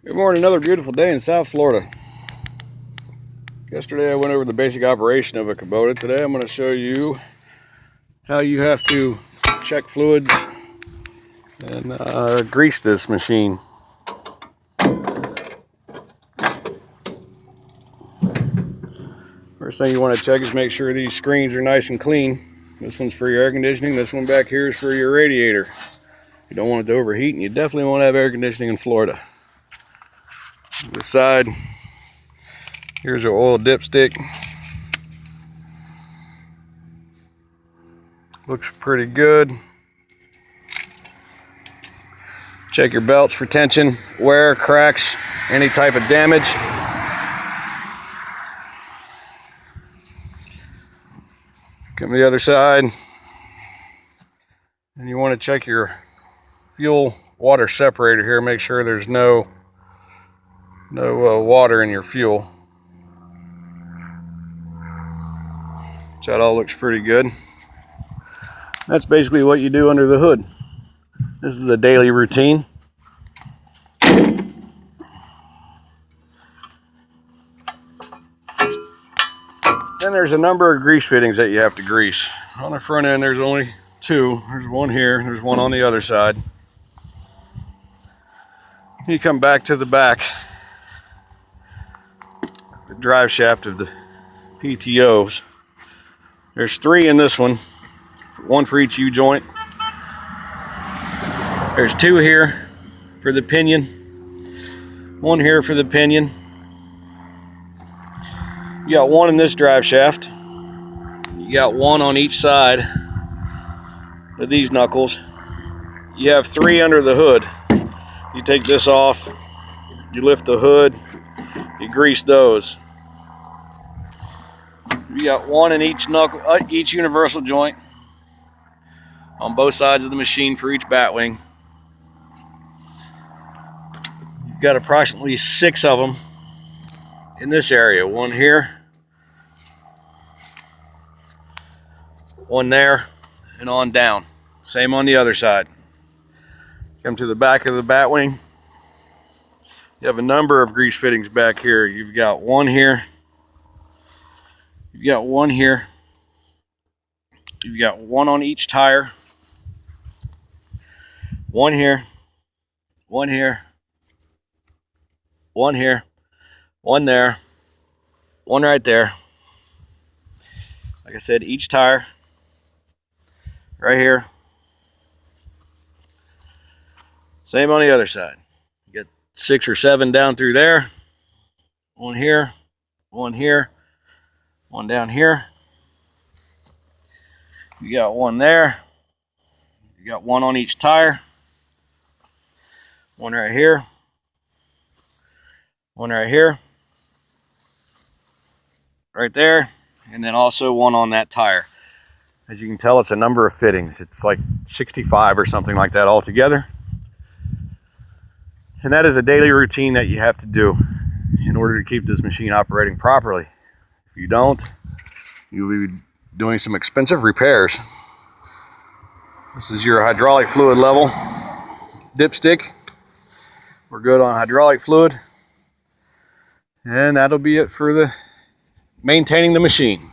Good morning, another beautiful day in South Florida. Yesterday I went over the basic operation of a Kabota. Today I'm going to show you how you have to check fluids and grease this machine. First thing you want to check is make sure these screens are nice and clean. This one's for your air conditioning, this one back here is for your radiator. You don't want it to overheat, and you definitely won't have air conditioning in Florida. This side, here's your oil dipstick. Looks pretty good. Check your belts for tension, wear, cracks, any type of damage. Come to the other side, and you want to check your fuel water separator here. Make sure there's no water in your fuel. So that all looks pretty good. That's basically what you do under the hood. This is a daily routine. Then there's a number of grease fittings that you have to grease. On the front end there's only two. There's one here, there's one on the other side. You come back to the back, the drive shaft of the PTOs. There's three in this one for each U-joint. There's two here for the pinion, one here for the pinion. You got one in this drive shaft. You got one on each side of these knuckles. You have three under the hood. You take this off, you lift the hood, you grease those. You got one in each knuckle, each universal joint on both sides of the machine for each batwing. You've got approximately 6 of them in this area. One here, one there, and on down. Same on the other side. Come to the back of the batwing. You have a number of grease fittings back here. You've got one here. You've got one here. You've got one on each tire. One here. One here. One here. One there. One right there. Like I said, each tire. Right here. Same on the other side. You got 6 or 7 down through there. One here. One here. One down here. You got one there. You got one on each tire. One right here. One right here. Right there. And then also one on that tire. As you can tell, it's a number of fittings. It's like 65 or something like that altogether. And that is a daily routine that you have to do in order to keep this machine operating properly. If you don't, you'll be doing some expensive repairs. This is your hydraulic fluid level dipstick. We're good on hydraulic fluid. And that'll be it for the maintaining the machine.